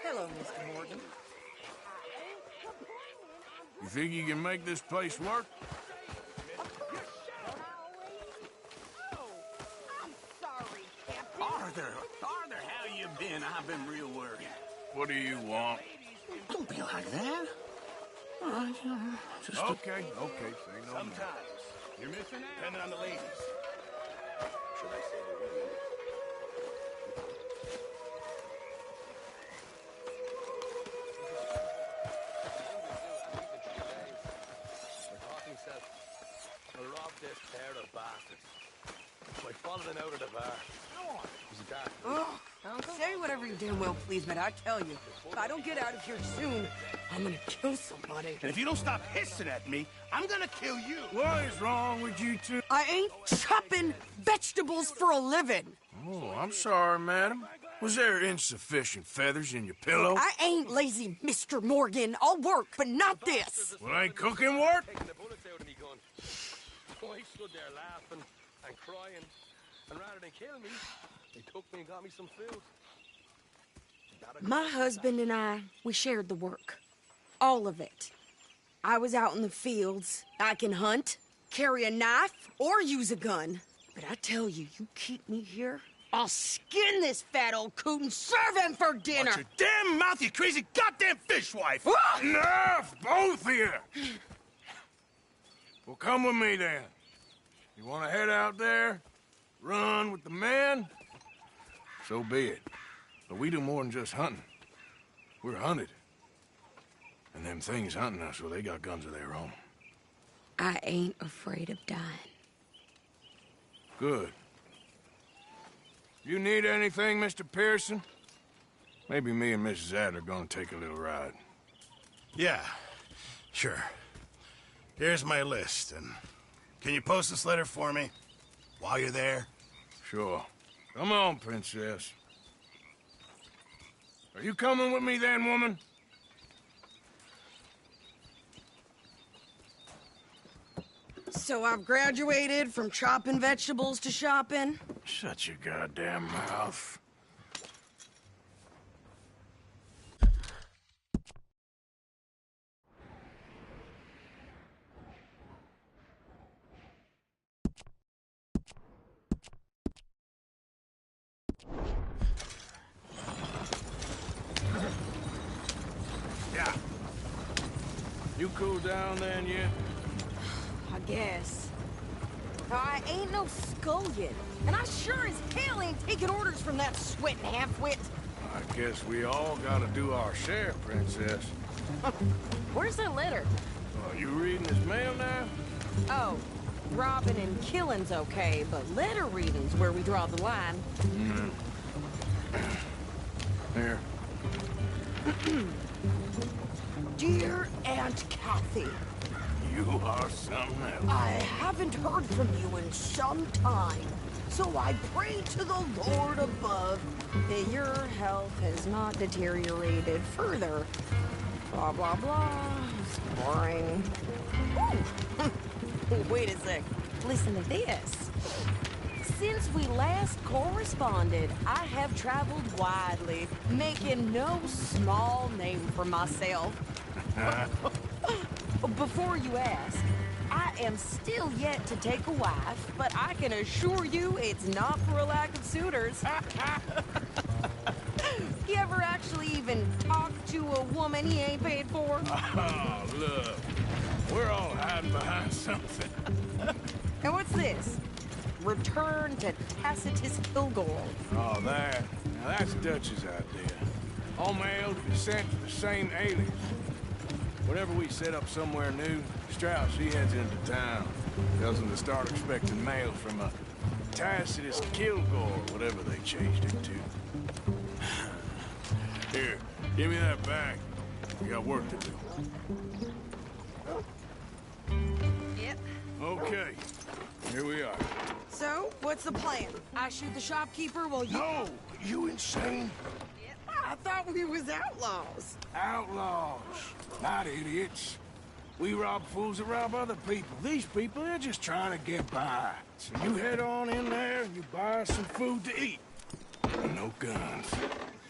Hello, Mr. Morgan. You think you can make this place work? Arthur, how you been? I've been real worried. What do you want? Don't be like that. All right, just Okay, say no more. Sometimes you're missing out. Depending on the ladies. Should I say the women? I robbed this pair of bastards. I followed them out of the bar. It was a dark. Oh, say whatever you damn well please, but I tell you, if I don't get out of here soon, I'm gonna kill somebody. And if you don't stop hissing at me, I'm gonna kill you. What is wrong with you two? I ain't chopping vegetables for a living. Oh, I'm sorry, madam. Was there insufficient feathers in your pillow? I ain't lazy, Mr. Morgan. I'll work, but not this. Well, ain't cooking work? Taking the bullets out of me gun. So I stood there laughing and crying, and rather than kill me, they took me and got me some food. My husband and I, we shared the work. All of it. I was out in the fields. I can hunt, carry a knife, or use a gun. But I tell you, you keep me here, I'll skin this fat old coot and serve him for dinner. Watch your damn mouth, you crazy goddamn fishwife! Enough, both of you! Well, come with me, then. You want to head out there, run with the men? So be it. But we do more than just hunting. We're hunted. And them things hunting us, well, they got guns of their own. I ain't afraid of dying. Good. You need anything, Mr. Pearson? Maybe me and Mrs. Adler are gonna take a little ride. Yeah, sure. Here's my list, and can you post this letter for me while you're there? Sure. Come on, Princess. Are you coming with me then, woman? So I've graduated from chopping vegetables to shopping? Shut your goddamn mouth. Yeah. You cool down then yet? I guess. I ain't no scullion, and I sure as hell ain't taking orders from that sweating half-wit. I guess we all gotta do our share, Princess. Where's that letter? You reading this mail now? Oh, robbing and killing's okay, but letter reading's where we draw the line. Here. Dear Aunt Kathy, You are something else. I haven't heard from you in some time, so I pray to the Lord above that your health has not deteriorated further. Blah, blah, blah. It's boring. Ooh. Wait a sec. Listen to this. Since we last corresponded, I have traveled widely, making no small name for myself. Before you ask, I am still yet to take a wife, but I can assure you it's not for a lack of suitors. You ever actually even talk to a woman he ain't paid for? Oh, look. We're all hiding behind something. And what's this? Return to Tacitus Kilgore. Oh, that. Now, that's Dutch's idea. All mail to be sent to the same alias. Whenever we set up somewhere new, Strauss, he heads into town. Tells them to start expecting mail from a Tacitus Kilgore, whatever they changed it to. Here, give me that back. We got work to do. Yep. Okay, here we are. So, what's the plan? I shoot the shopkeeper while you... No! You insane? I thought we was outlaws. Outlaws, not idiots. We rob fools that rob other people. These people, they're just trying to get by. So you head on in there and you buy some food to eat. No guns.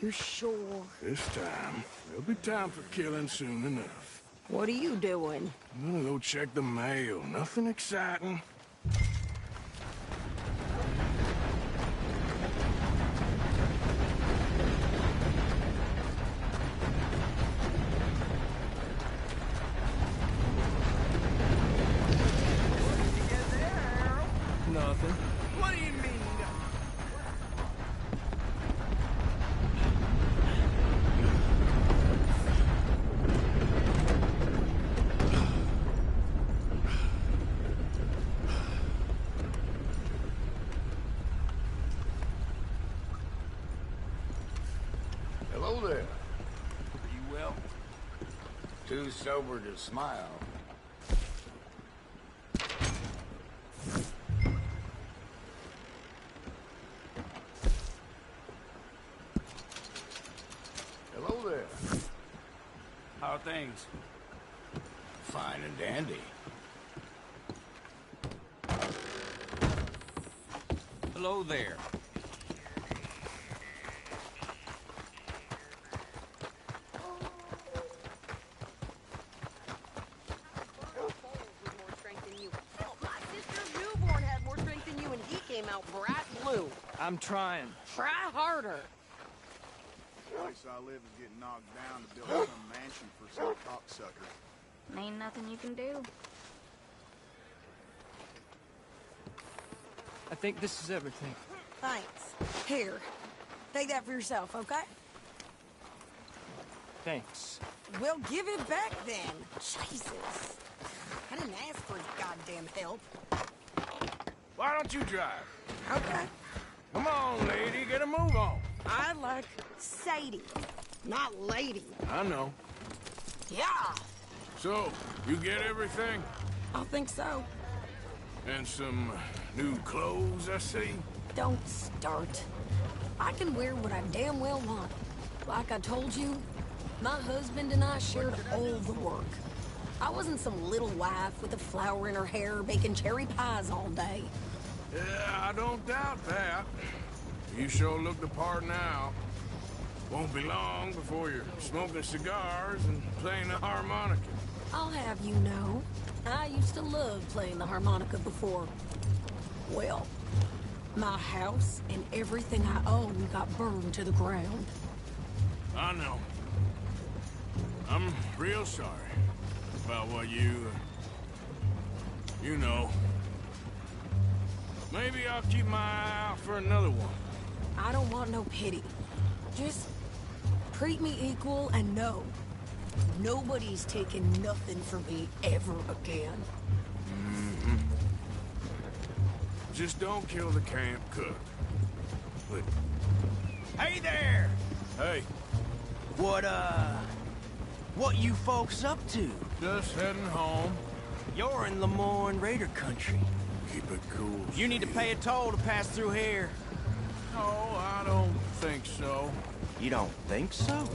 You sure? This time, there'll be time for killing soon enough. What are you doing? I'm gonna go check the mail. Nothing exciting. Nothing. What do you mean? Hello there. Are you well? Too sober to smile. Hello there. How are things? Fine and dandy. Hello there. My sister's newborn had more strength than you, and he came out bright blue. I'm trying. Try harder. Place I live is getting knocked down to build some mansion for some cocksucker. Ain't nothing you can do. I think this is everything. Thanks. Here. Take that for yourself, okay? Thanks. Well, give it back then. Jesus. I didn't ask for his goddamn help. Why don't you drive? Okay. Come on, lady, get a move on. I like Sadie, not lady. I know. Yeah, So, you get everything? I think so. And some new clothes, I see? Don't start. I can wear what I damn well want. Like I told you, my husband and I shared all the work. I wasn't some little wife with a flower in her hair baking cherry pies all day. Yeah, I don't doubt that. You sure look the part now. Won't be long before you're smoking cigars and playing the harmonica. I'll have you know, I used to love playing the harmonica before. Well, my house and everything I own got burned to the ground. I know. I'm real sorry about what you know. Maybe I'll keep my eye out for another one. I don't want no pity. Just treat me equal and know nobody's taking nothing from me ever again. Just don't kill the camp cook. But, Hey there! hey, What you folks up to? just heading home. You're in Lemoyne Raider country. Keep it cool. You need to pay a toll to pass through here. No, I don't think so. You don't think so?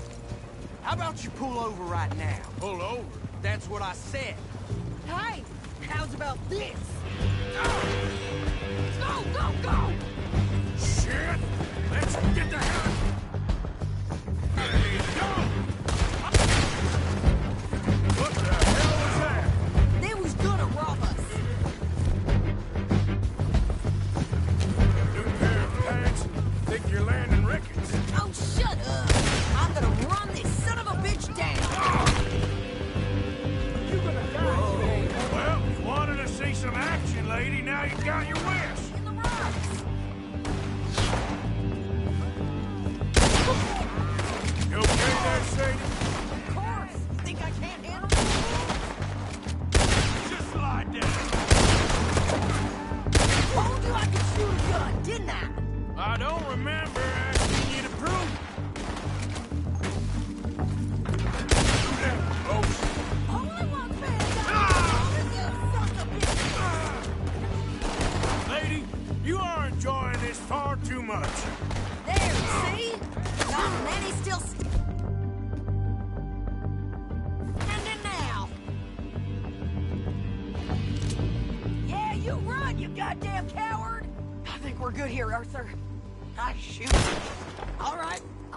How about you pull over right now? Pull over. That's what I said. Hey, how's about this? Go, go, go! Shit! Let's get the hell... Hey, go! What the hell was that? They was gonna rob us. New pair of pants. Think you're landing Ricketts. Oh, shut up! I'm gonna run this son of a bitch down! You're gonna die today. Well, you wanted to see some action, lady. Now you got your wish. In the rocks!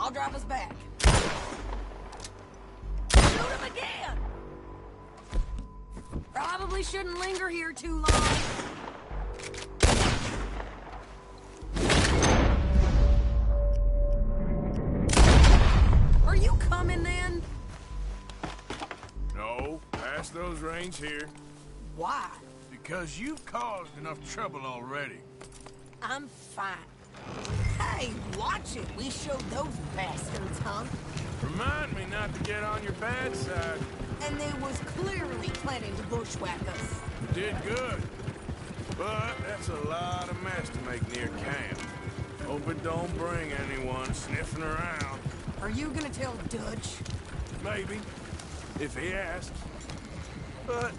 I'll drive us back. Shoot him again! Probably shouldn't linger here too long. Are you coming then? No, pass those reins here. Why? Because you've caused enough trouble already. I'm fine. Hey, watch it. We showed those bastards, huh? Remind me not to get on your bad side. And they was clearly planning to bushwhack us. You did good. But that's a lot of mess to make near camp. Hope it don't bring anyone sniffing around. Are you gonna tell Dutch? Maybe, if he asks. But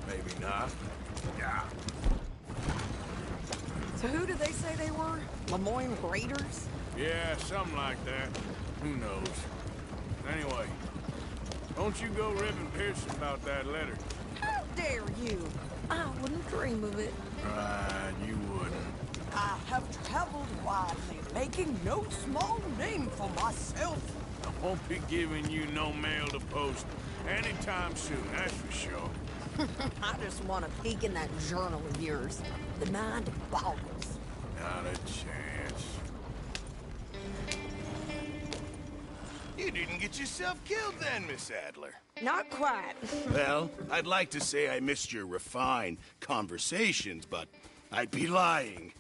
maybe not. Yeah. So who did they say they were? Lemoyne Raiders? Yeah, something like that. Who knows? Anyway, don't you go ribbing Pearson about that letter. How dare you? I wouldn't dream of it. Right, you wouldn't. I have traveled widely, making no small name for myself. I won't be giving you no mail to post anytime soon, that's for sure. I just want to peek in that journal of yours. The mind boggles. Not a chance. You didn't get yourself killed then, Miss Adler. Not quite. Well, I'd like to say I missed your refined conversations, but I'd be lying.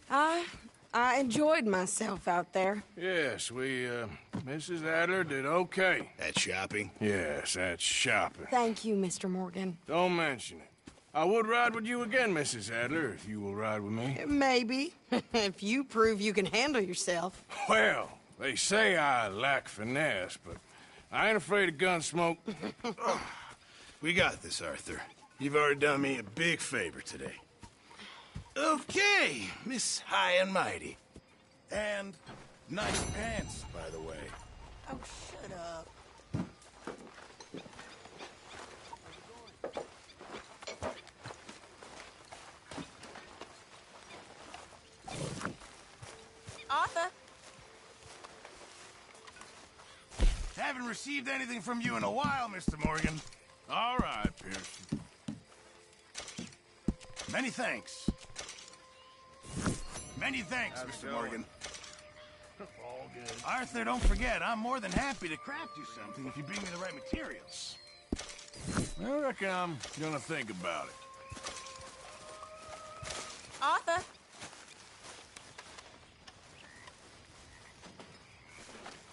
I enjoyed myself out there. Yes, Mrs. Adler did okay. At shopping? Yes, that's shopping. Thank you, Mr. Morgan. Don't mention it. I would ride with you again, Mrs. Adler, if you will ride with me. Maybe. If you prove you can handle yourself. Well, they say I lack finesse, but I ain't afraid of gun smoke. We got this, Arthur. You've already done me a big favor today. Okay, Miss High and Mighty. And nice pants, by the way. Oh, shut up. Arthur? Haven't received anything from you in a while, Mr. Morgan. All right, Pearson. Many thanks. Many thanks, How's it Mr. going? Morgan. All good. Arthur, don't forget, I'm more than happy to craft you something if you bring me the right materials. I reckon I'm gonna think about it. Arthur?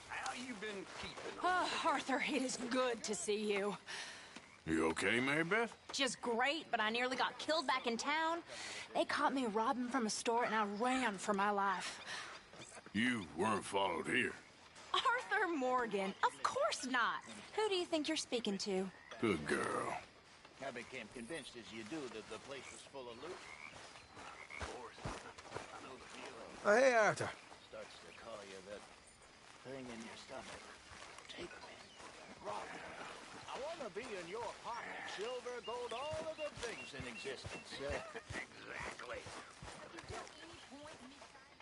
How you been keeping? Oh, Arthur, it is good to see you. You okay, Mary Beth? Just great, but I nearly got killed back in town. They caught me robbing from a store, and I ran for my life. You weren't followed here. Arthur Morgan, of course not. Who do you think you're speaking to? Good girl. I became convinced as you do that the place was full of loot. Of course. I know the feeling. Oh, hey, Arthur. Starts to call you that thing in your stomach. Take me. Rob me. I want to be in your pocket. Silver, gold, all the good things in existence. Exactly.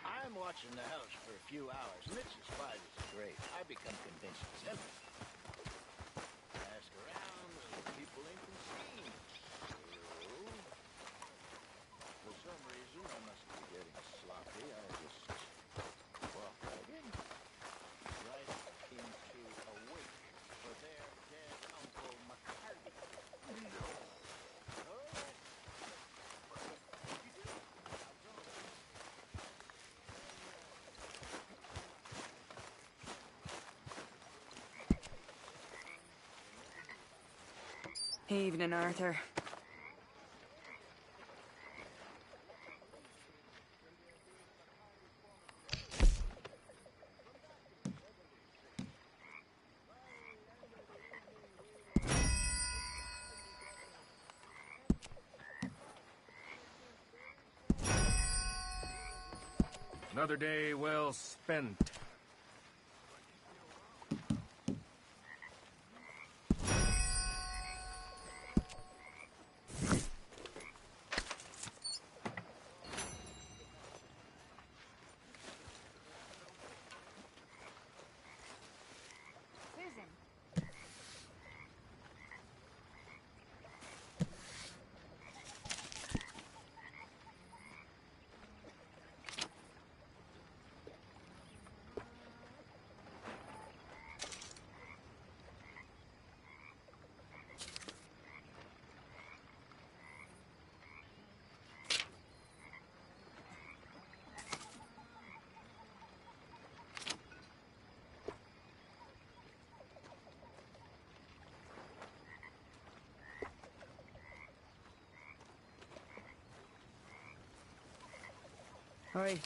I'm watching the house for a few hours, and it's as quiet as a grave. I become convinced it's empty. Ask around, and people ain't been seen. So, for some reason, I must be getting sloppy. I just walk right in. Right into a wake for their dead Uncle McCarty. No. All right. You do? I'll go. Evening, Arthur. Another day well spent. Hi.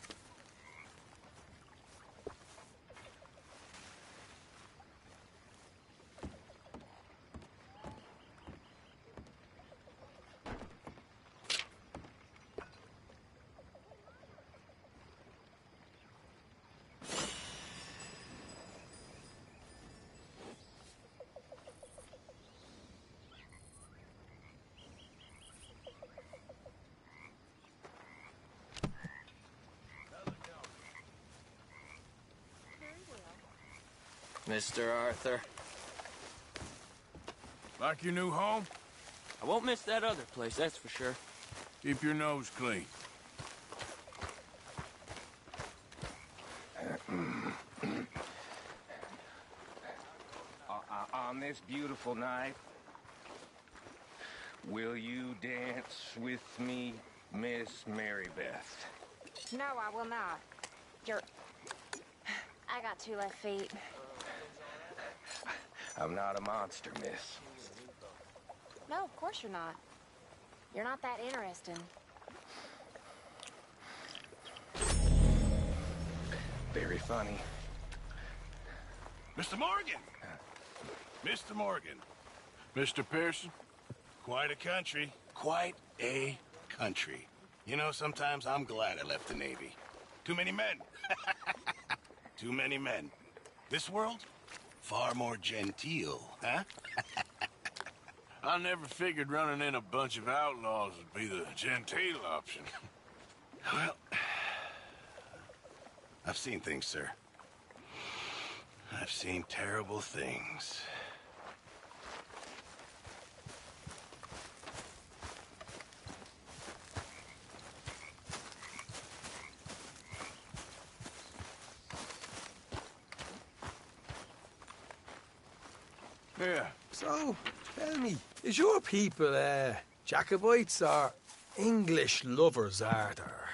Mr. Arthur. Like your new home? I won't miss that other place, that's for sure. Keep your nose clean. On this beautiful night, will you dance with me, Miss Mary Beth? No, I will not. I got 2 left feet. I'm not a monster, miss. No, of course you're not. You're not that interesting. Very funny. Mr. Morgan! Mr. Morgan. Mr. Pearson? Quite a country. Quite a country. You know, sometimes I'm glad I left the Navy. Too many men. Too many men. This world, far more genteel, huh? I never figured running in a bunch of outlaws would be the genteel option. Well, I've seen things, sir. I've seen terrible things. Yeah. So, tell me, is your people, Jacobites or English lovers, Arthur?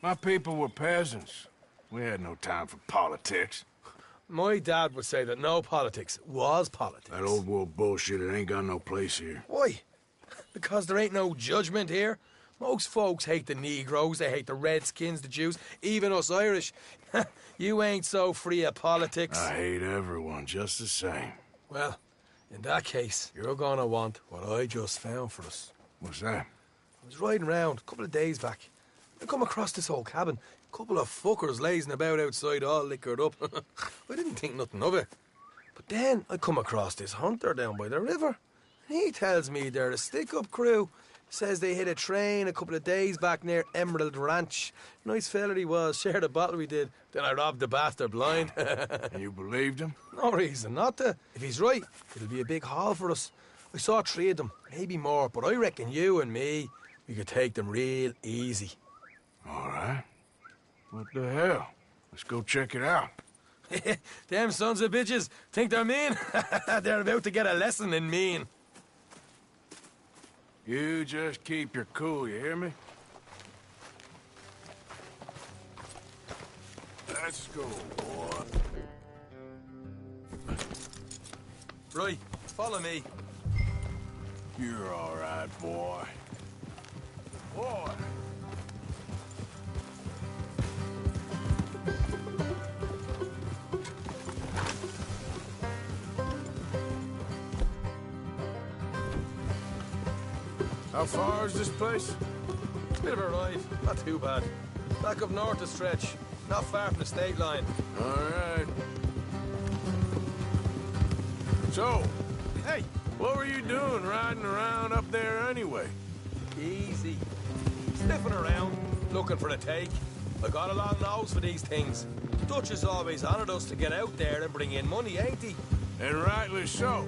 My people were peasants. We had no time for politics. My dad would say that no politics was politics. That old world bullshit, it ain't got no place here. Why? Because there ain't no judgment here. Most folks hate the Negroes, they hate the Redskins, the Jews, even us Irish. You ain't so free of politics. I hate everyone just the same. Well, in that case, you're gonna want what I just found for us. What's that? I was riding around a couple of days back. I come across this old cabin. A couple of fuckers lazing about outside all liquored up. I didn't think nothing of it. But then I come across this hunter down by the river. He tells me they're a stick-up crew. Says they hit a train a couple of days back near Emerald Ranch. Nice fella he was, shared a bottle we did. Then I robbed the bastard blind. You believed him? No reason not to. If he's right, it'll be a big haul for us. I saw 3 of them, maybe more, but I reckon you and me, we could take them real easy. All right. What the hell? Let's go check it out. Them sons of bitches think they're mean. They're about to get a lesson in mean. You just keep your cool, you hear me? Let's go, boy. Right, follow me. You're all right, boy. Boy! How far is this place? Bit of a ride, not too bad. Back up north a stretch, not far from the state line. All right. So, Hey, what were you doing riding around up there anyway? easy. Sniffing around, looking for a take. I got a long nose for these things. Dutch has always honoured us to get out there and bring in money, ain't he? And rightly so.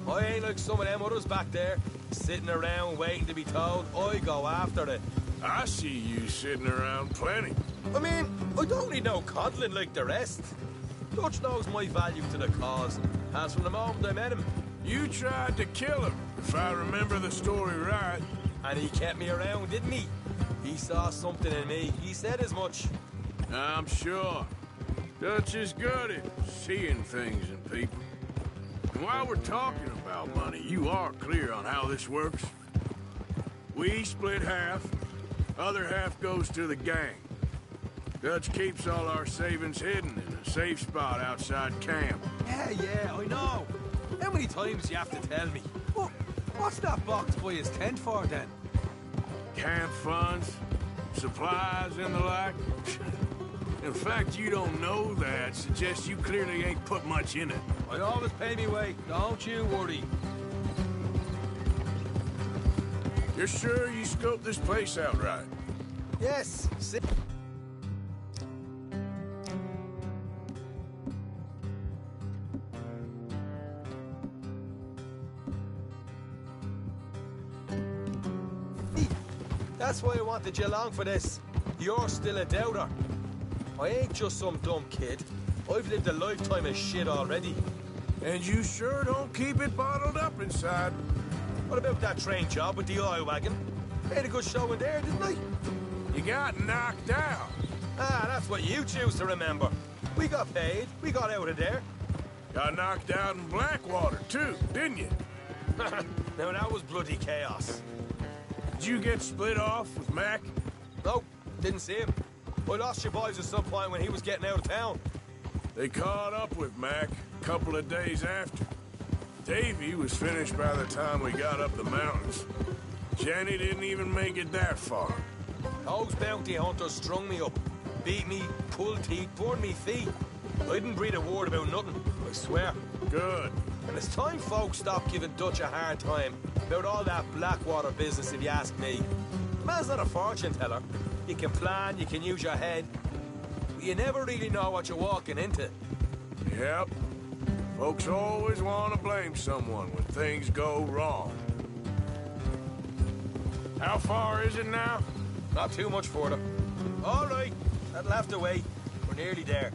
I ain't like some of them others back there, sitting around waiting to be told. I go after it. I see you sitting around plenty. I mean, I don't need no coddling like the rest. Dutch knows my value to the cause, as from the moment I met him. You tried to kill him, if I remember the story right. And he kept me around, didn't he? He saw something in me. He said as much. I'm sure. Dutch is good at seeing things in people. And while we're talking about money, you are clear on how this works? We split half, other half goes to the gang. Dutch keeps all our savings hidden in a safe spot outside camp. Yeah, I know. How many times do you have to tell me? What's that box by his tent for, then? Camp funds, supplies, and the like. In fact, you don't know that suggests you clearly ain't put much in it. I always pay me way. Don't you worry. You're sure you scoped this place out right? Yes. See? That's why I wanted you along for this. You're still a doubter. I ain't just some dumb kid. I've lived a lifetime of shit already. And you sure don't keep it bottled up inside. What about that train job with the oil wagon? Made a good show in there, didn't I? You got knocked out. Ah, that's what you choose to remember. We got paid. We got out of there. Got knocked out in Blackwater, too, didn't you? Now, that was bloody chaos. Did you get split off with Mac? Nope, didn't see him. I lost your boys at some point when he was getting out of town. They caught up with Mac a couple of days after. Davy was finished by the time we got up the mountains. Jenny didn't even make it that far. Those bounty hunters strung me up. Beat me, pulled teeth, burned me feet. I didn't breathe a word about nothing, I swear. Good. And it's time folks stop giving Dutch a hard time about all that Blackwater business, if you ask me. The man's not a fortune teller. You can plan, you can use your head, but you never really know what you're walking into. Yep. Folks always want to blame someone when things go wrong. How far is it now? Not too much further. All right, that'll have to wait. We're nearly there.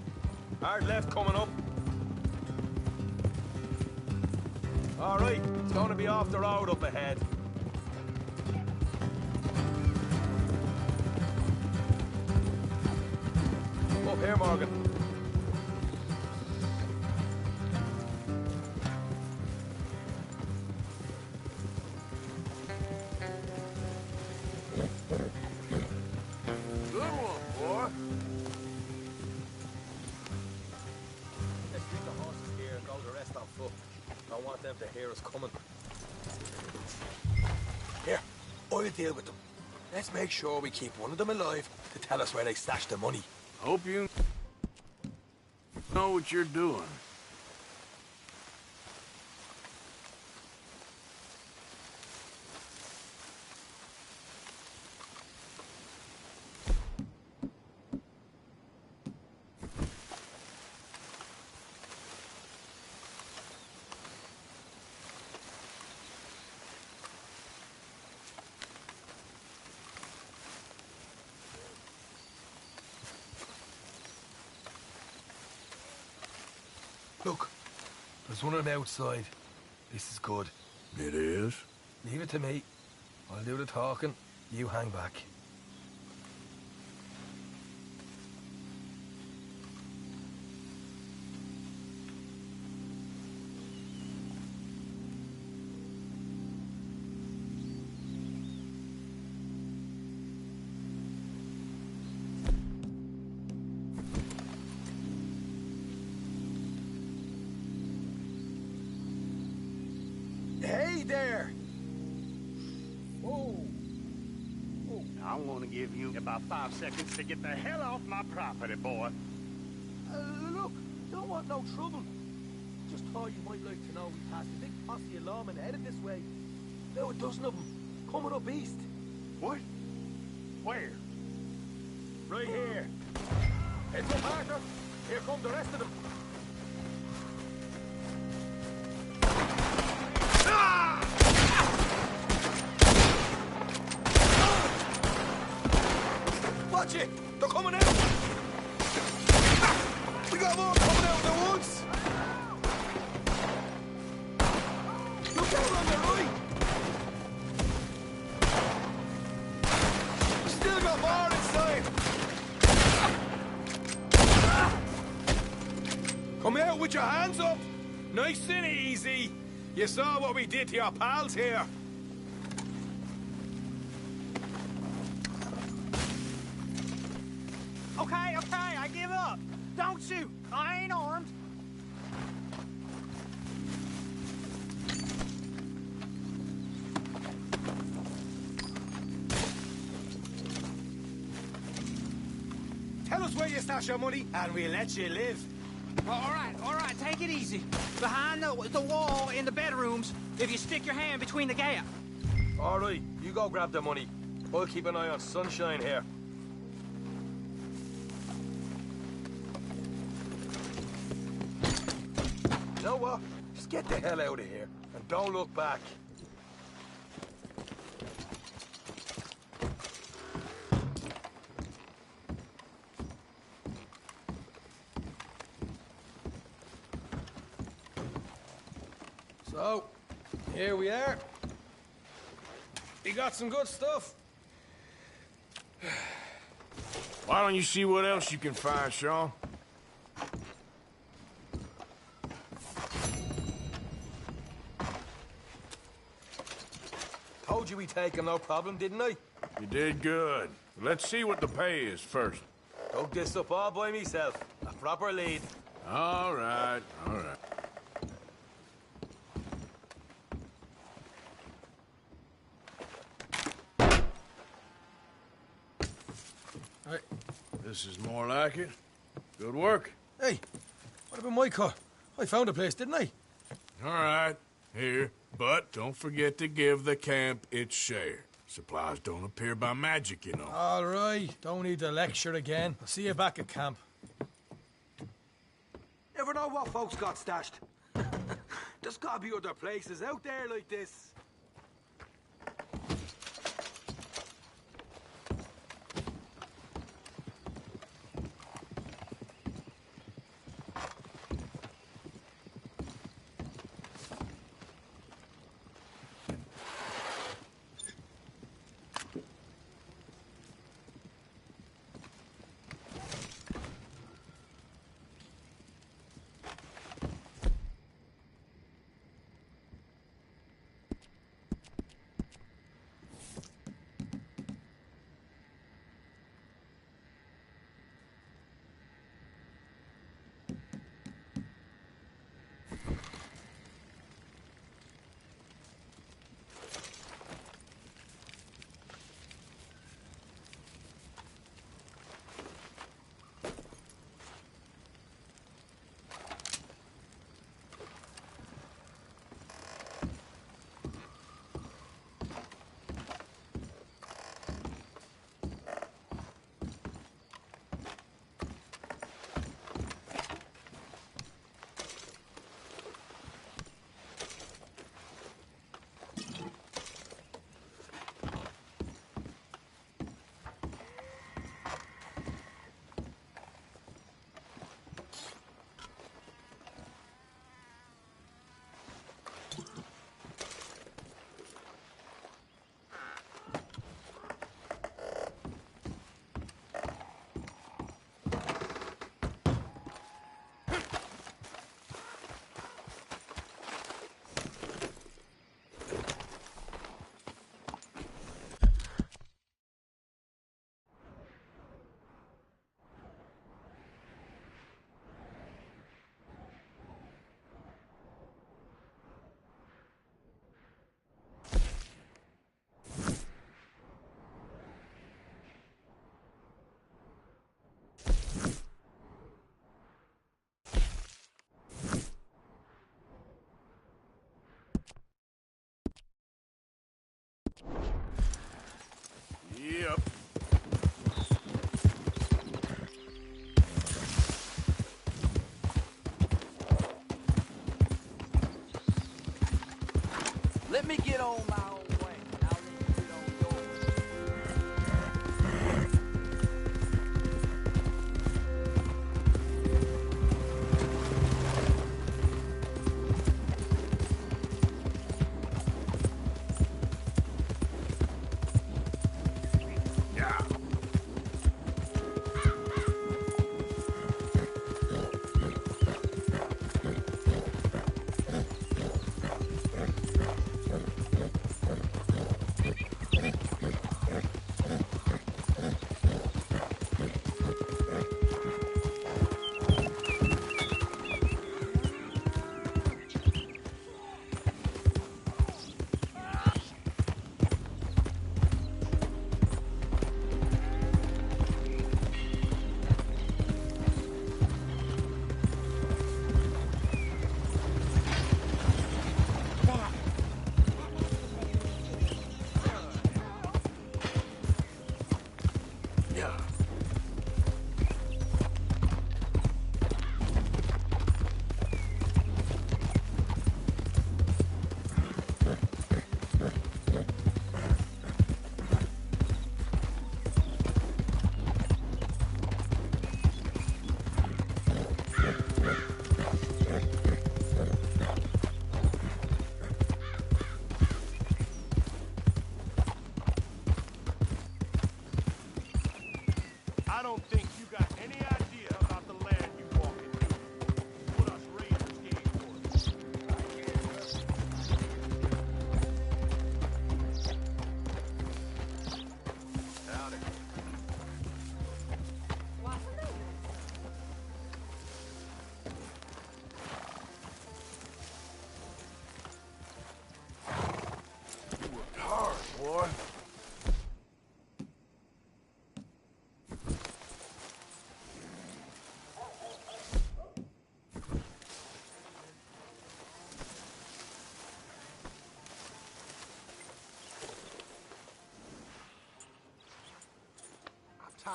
Hard left coming up. All right, it's going to be off the road up ahead. Up here, Morgan. Good one, boy. Let's leave the horses here and go the rest on foot. Don't want them to hear us coming. Here, I'll deal with them. Let's make sure we keep one of them alive to tell us where they stashed the money. Hope you know what you're doing. Look, there's one on the outside. This is good. It is? Leave it to me. I'll do the talking. You hang back. Hey there! Oh. I'm gonna give you about 5 seconds to get the hell off my property, boy. Look, don't want no trouble. Just thought you might like to know we passed a big posse of lawmen headed this way. Now a dozen of them, coming up east. What? Where? Right here. Heads up, Arthur. Here come the rest of them. Watch it! They're coming out! We got more coming out of the woods! Look out on the right! We still got more inside! Come out with your hands up! Nice and easy! You saw what we did to your pals here! Okay, shoot. I ain't armed. Tell us where you stash your money, and we'll let you live. All right, take it easy. Behind the wall in the bedrooms, if you stick your hand between the gap. All right, you go grab the money. I'll keep an eye on Sunshine here. You know what? Just get the hell out of here, and don't look back. So, here we are. You got some good stuff. Why don't you see what else you can find, Sean? Told you we'd take him, no problem, didn't I? You did good. Let's see what the pay is first. Dug this up all by myself. A proper lead. All right, all right. Hey. This is more like it. Good work. Hey, what about my cut? I found a place, didn't I? All right, here. But don't forget to give the camp its share. Supplies don't appear by magic, you know. All right, don't need to lecture again. I'll see you back at camp. Never know what folks got stashed. There's gotta be other places out there like this. Yep. Let me get on my own way. I'll let you get on yours. Yeah.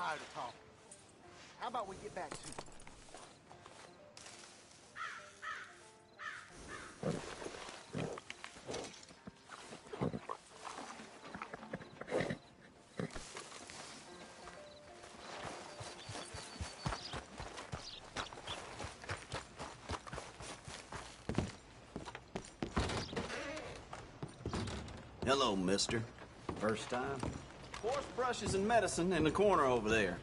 tired of talking. How about we get back to it? Hello, mister. First time? Horse brushes and medicine in the corner over there.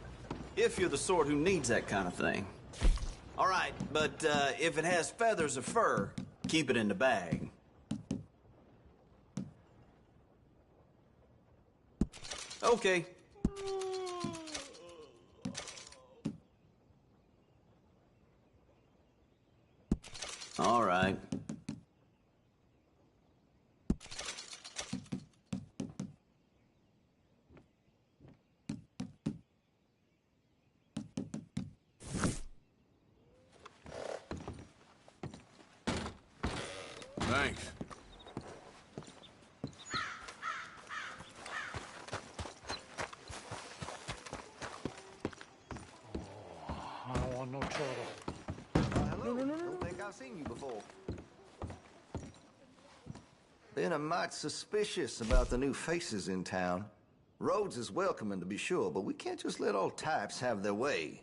If you're the sort who needs that kind of thing. All right, but if it has feathers or fur, keep it in the bag. Okay. All right. Thanks. I don't want no trouble. Hello. Don't think I've seen you before. Been a mite suspicious about the new faces in town. Rhodes is welcoming, to be sure, but we can't just let all types have their way.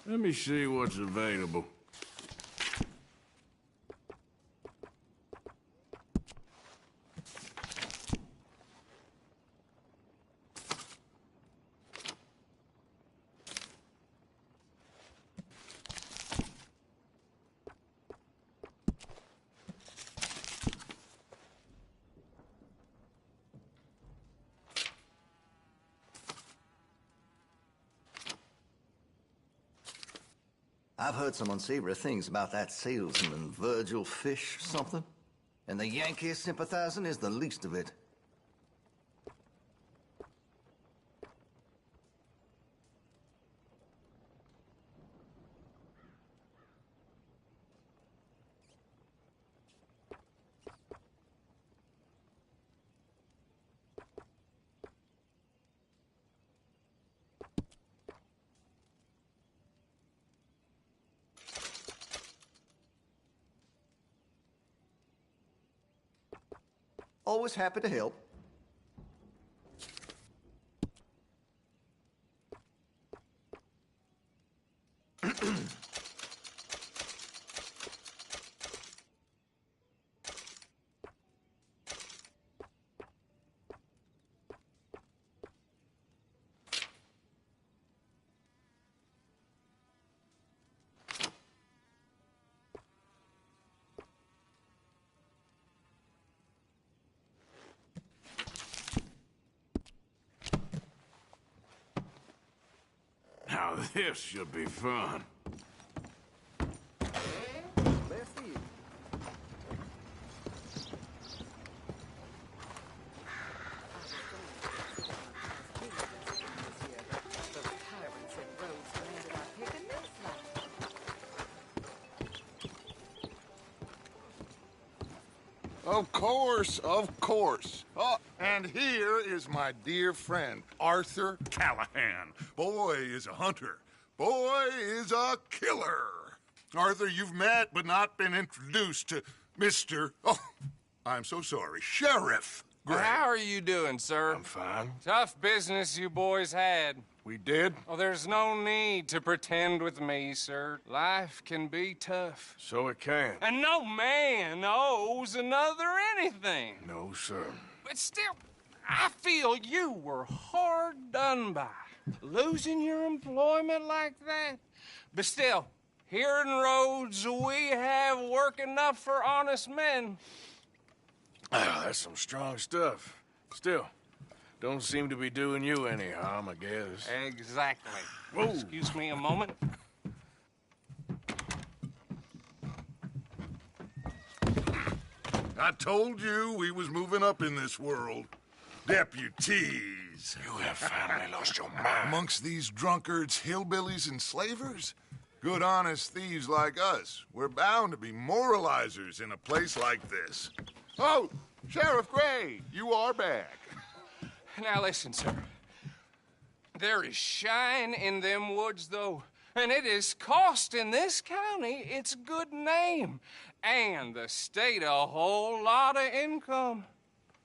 Let me see what's available. I've heard some unsavory things about that salesman, Virgil Fish or something. And the Yankee sympathizing is the least of it. Always happy to help. Now this should be fun. Of course, of course. Oh, and here is my dear friend, Arthur Callahan. Boy is a hunter. Boy is a killer. Arthur, you've met but not been introduced to Mr. Oh, I'm so sorry, Sheriff Gray. How are you doing, sir? I'm fine. Tough business you boys had. We did? Oh, there's no need to pretend with me, sir. Life can be tough. So it can. And no man owes another anything. No, sir. But still, I feel you were hard done by. Losing your employment like that. But still, here in Rhodes, we have work enough for honest men. Oh, that's some strong stuff. Still, don't seem to be doing you any harm, I guess. Exactly. Whoa. Excuse me a moment. I told you we was moving up in this world. Deputies. You have finally lost your mind. Amongst these drunkards, hillbillies, and slavers? Good, honest thieves like us. We're bound to be moralizers in a place like this. Oh, Sheriff Gray, you are back. Now listen, sir. There is shine in them woods, though, and it is costing this county its good name and the state a whole lot of income.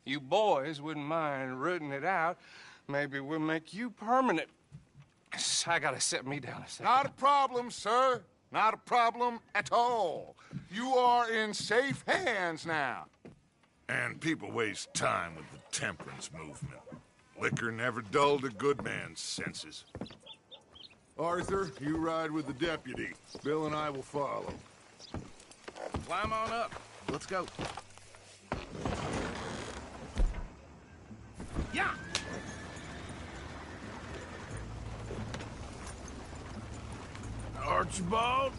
You boys wouldn't mind rooting it out. Maybe we'll make you permanent. I gotta sit me down a second. Not a problem, sir. Not a problem at all. You are in safe hands now. And people waste time with the temperance movement. Liquor never dulled a good man's senses. Arthur, you ride with the deputy. Bill and I will follow. Climb on up. Let's go. Yeah! Archibald?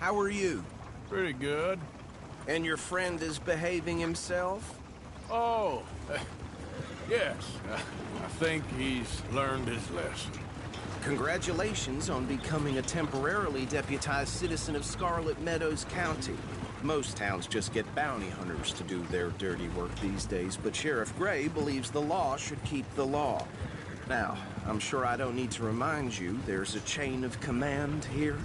How are you? Pretty good. And your friend is behaving himself? Oh, yes. I think he's learned his lesson. Congratulations on becoming a temporarily deputized citizen of Scarlet Meadows County. Most towns just get bounty hunters to do their dirty work these days, but Sheriff Gray believes the law should keep the law. Now, I'm sure I don't need to remind you there's a chain of command here.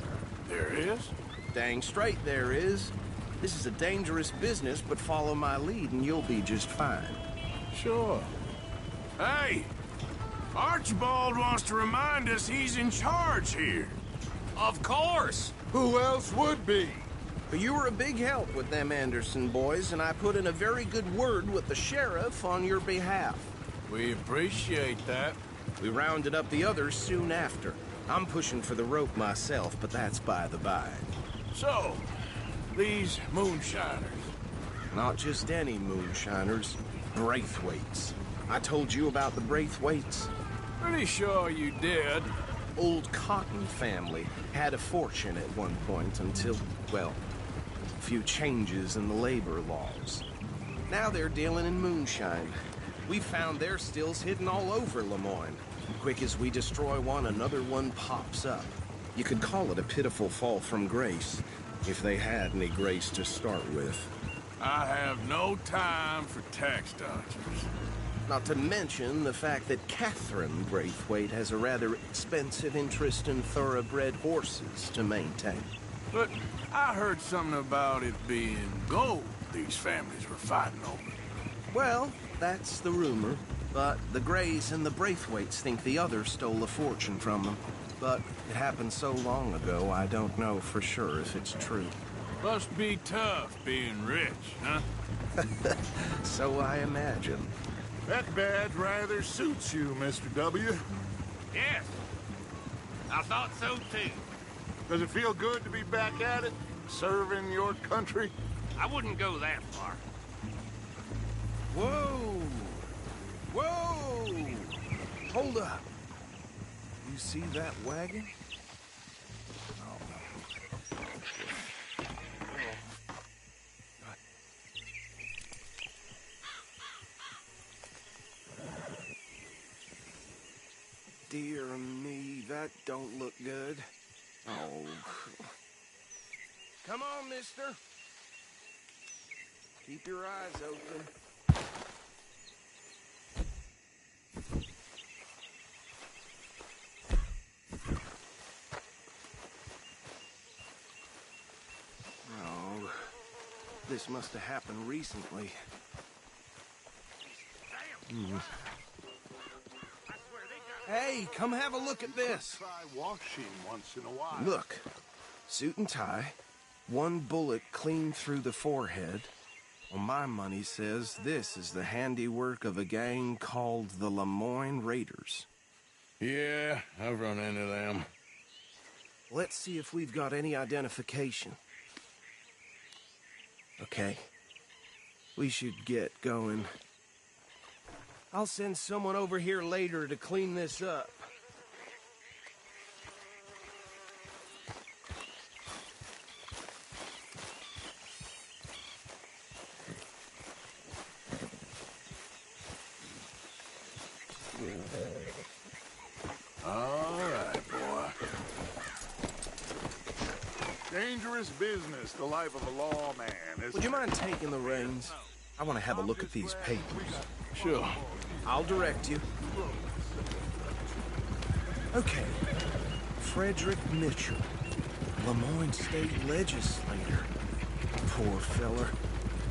There is? Dang straight there is. This is a dangerous business, but follow my lead and you'll be just fine. Sure. Hey! Archibald wants to remind us he's in charge here. Of course! Who else would be? But you were a big help with them Anderson boys, and I put in a very good word with the sheriff on your behalf. We appreciate that. We rounded up the others soon after. I'm pushing for the rope myself, but that's by the by. So, these moonshiners. Not just any moonshiners, Braithwaites. I told you about the Braithwaites? Pretty sure you did. Old Cotton family had a fortune at one point until, well, a few changes in the labor laws. Now they're dealing in moonshine. We found their stills hidden all over Lemoyne. Quick as we destroy one, another one pops up. You could call it a pitiful fall from grace, if they had any grace to start with. I have no time for tax dodgers. Not to mention the fact that Catherine Braithwaite has a rather expensive interest in thoroughbred horses to maintain. But I heard something about it being gold these families were fighting over. Well, that's the rumor. But the Greys and the Braithwaites think the others stole a fortune from them. But it happened so long ago, I don't know for sure if it's true. Must be tough being rich, huh? So I imagine. That badge rather suits you, Mr. W. Yes. I thought so, too. Does it feel good to be back at it? Serving your country? I wouldn't go that far. Whoa! Whoa! Hold up. You see that wagon? Dear me, that don't look good. Oh. Come on, mister. Keep your eyes open. Oh, this must have happened recently. Hey, come have a look at this. Try washing once in a while. Look, suit and tie, one bullet clean through the forehead. Well, my money says this is the handiwork of a gang called the Lemoyne Raiders. Yeah, I've run into them. Let's see if we've got any identification. Okay. We should get going. I'll send someone over here later to clean this up. All right, boy. Dangerous business, the life of a lawman, isn't Would you mind taking the reins? I want to have a look at these papers. Sure. I'll direct you. Okay. Frederick Mitchell, Lemoyne State Legislator. Poor feller.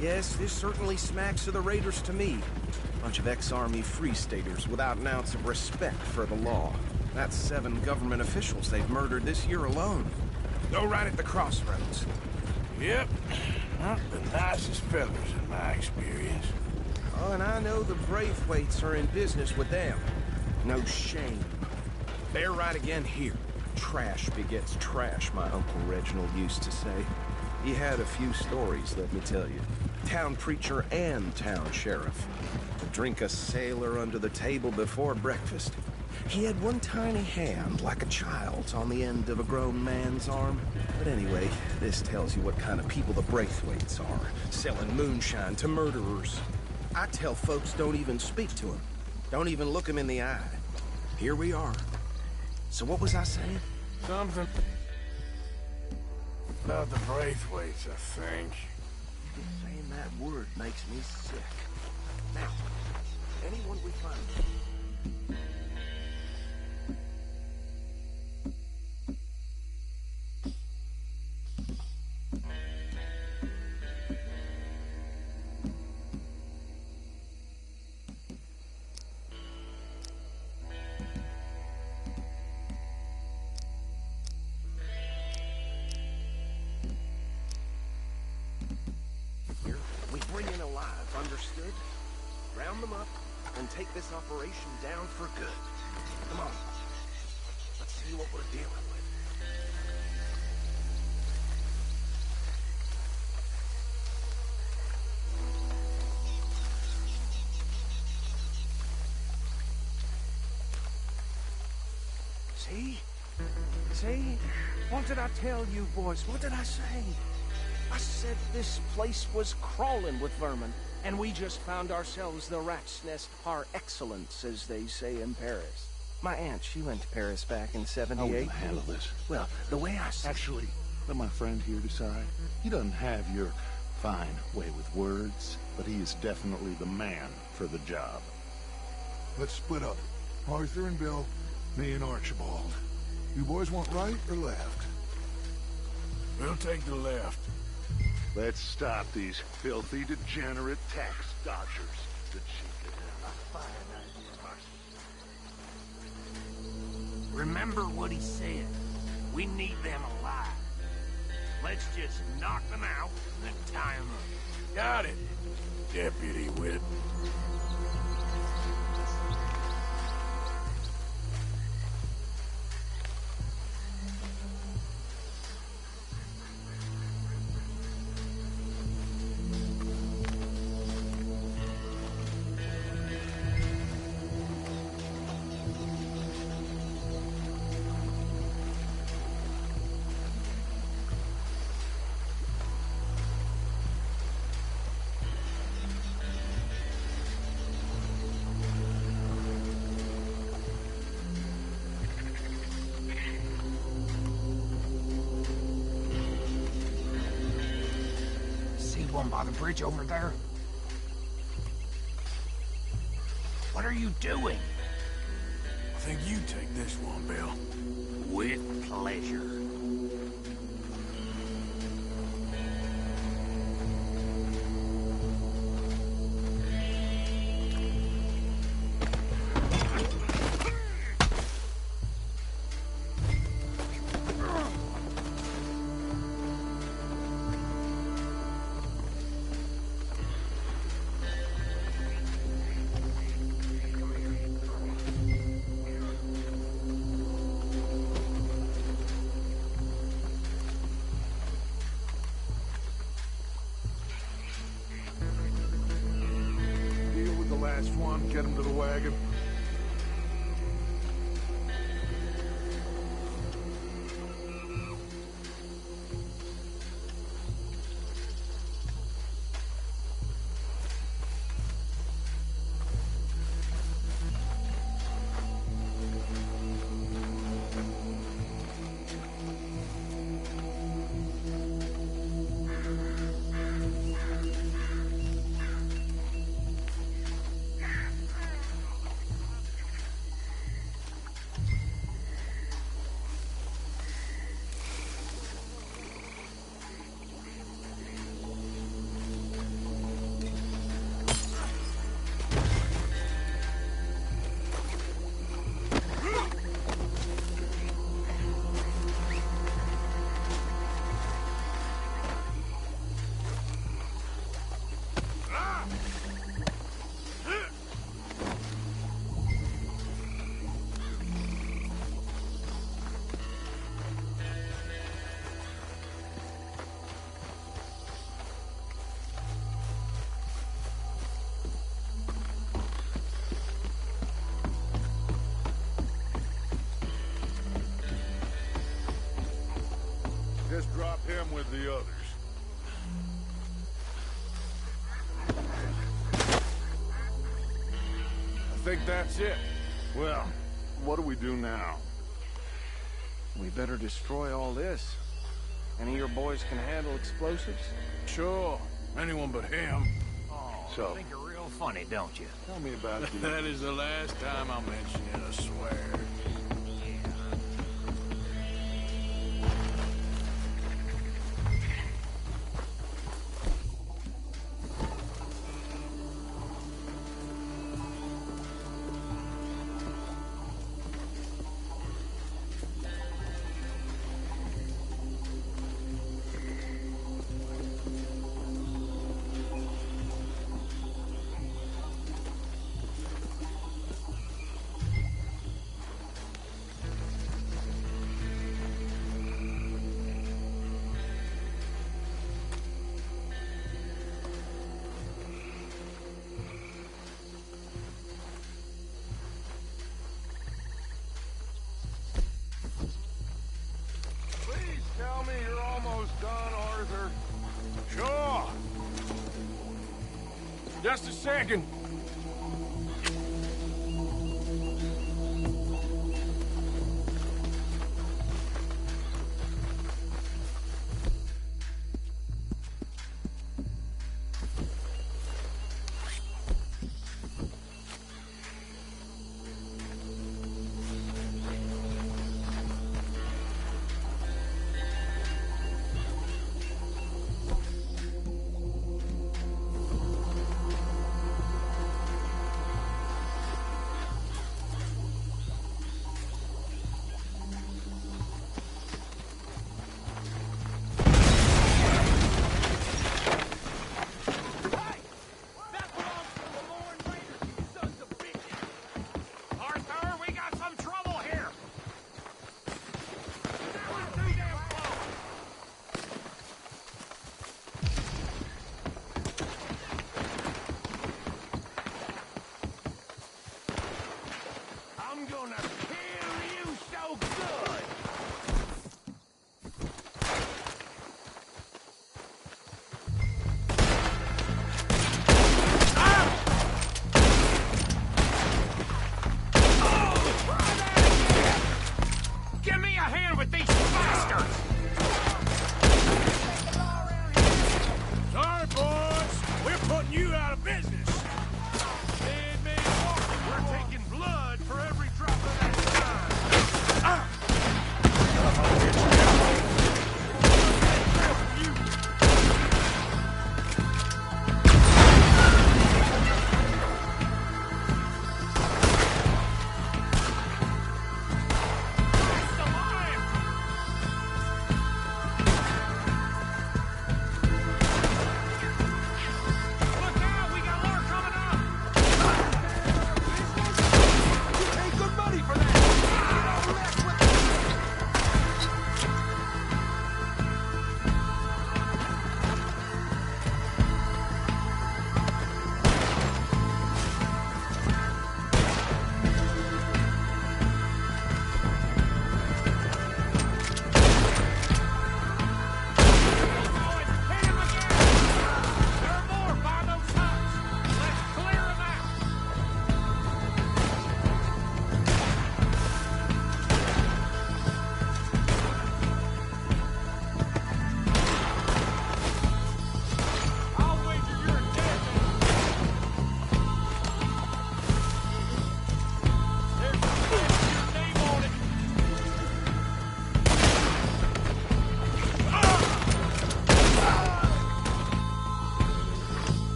Yes, this certainly smacks of the Raiders to me. Bunch of ex-Army Free Staters without an ounce of respect for the law. That's 7 government officials they've murdered this year alone. Go right at the crossroads. Yep. Not the nicest fellas in my experience. Oh, and I know the Braithwaites are in business with them. No shame. They're right again here. Trash begets trash, my Uncle Reginald used to say. He had a few stories, let me tell you. Town preacher and town sheriff. To drink a sailor under the table before breakfast. He had one tiny hand, like a child's, on the end of a grown man's arm. But anyway, this tells you what kind of people the Braithwaites are. Selling moonshine to murderers. I tell folks don't even speak to him. Don't even look him in the eye. Here we are. So what was I saying? Something about the Braithwaites, I think. Saying that word makes me sick. Now, anyone we find... Understood? Round them up and take this operation down for good. Come on. Let's see what we're dealing with. See? See? What did I tell you, boys? What did I say? I said this place was crawling with vermin, and we just found ourselves the rat's nest par excellence, as they say in Paris. My aunt, she went to Paris back in '78. How are we gonna handle this? Well, the way I see... Actually, let my friend here decide. He doesn't have your fine way with words, but he is definitely the man for the job. Let's split up. Arthur and Bill, me and Archibald. You boys want right or left? We'll take the left. Let's stop these filthy, degenerate tax dodgers. The cheek of Remember what he said. We need them alive. Let's just knock them out and then tie them up. Got it, Deputy Whip. One by the bridge over there? What are you doing? I think you take this one, Bill. With pleasure. Last one, get him to the wagon. Just drop him with the others. I think that's it. Well, what do we do now? We better destroy all this. Any of your boys can handle explosives? Sure. Anyone but him. Oh, So- you think you're real funny, don't you? Tell me about the... That is the last time I'll mention it, I swear. Just a second.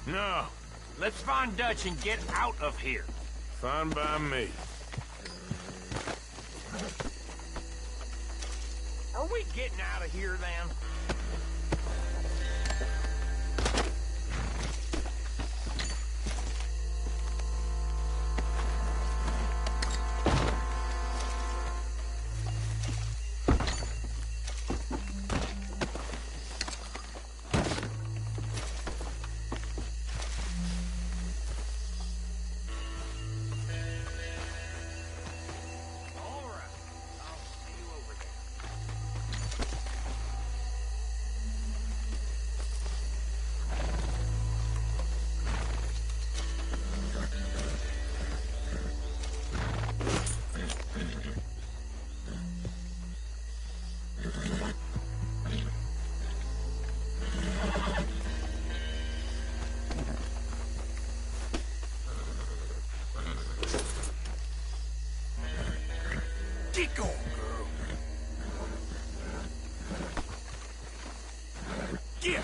No. Let's find Dutch and get out of here. Fine by me. Are we getting out of here, then? Get going, girl. Get.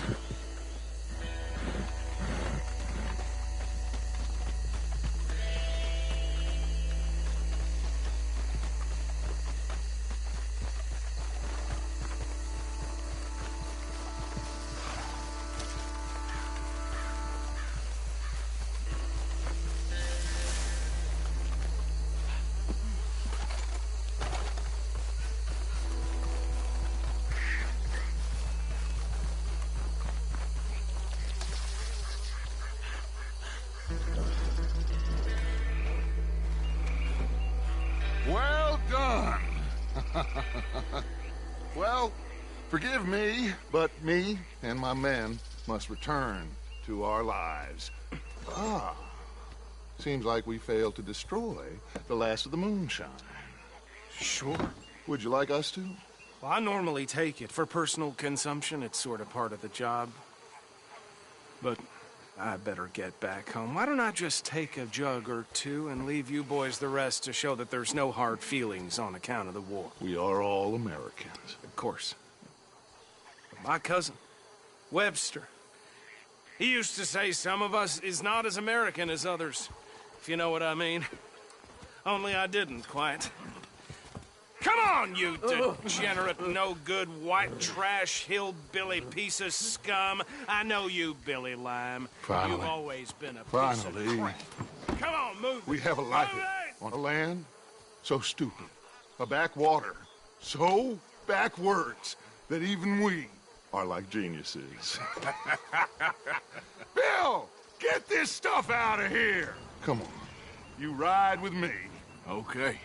Well, forgive me, but me and my men must return to our lives. Ah, seems like we failed to destroy the last of the moonshine. Sure. Would you like us to? Well, I normally take it. For personal consumption, it's sort of part of the job. But I better get back home. Why don't I just take a jug or two and leave you boys the rest to show that there's no hard feelings on account of the war? We are all Americans. Of course. But my cousin, Webster, he used to say some of us is not as American as others, if you know what I mean. Only I didn't quite. Come on, you degenerate, no-good, white trash, hillbilly piece of scum. I know you, Billy Lime. Finally. You've always been a piece Finally. of crap. Come on, move. We have a life on a land so stupid, a backwater so backwards that even we are like geniuses. Bill, get this stuff out of here. Come on, you ride with me. Okay.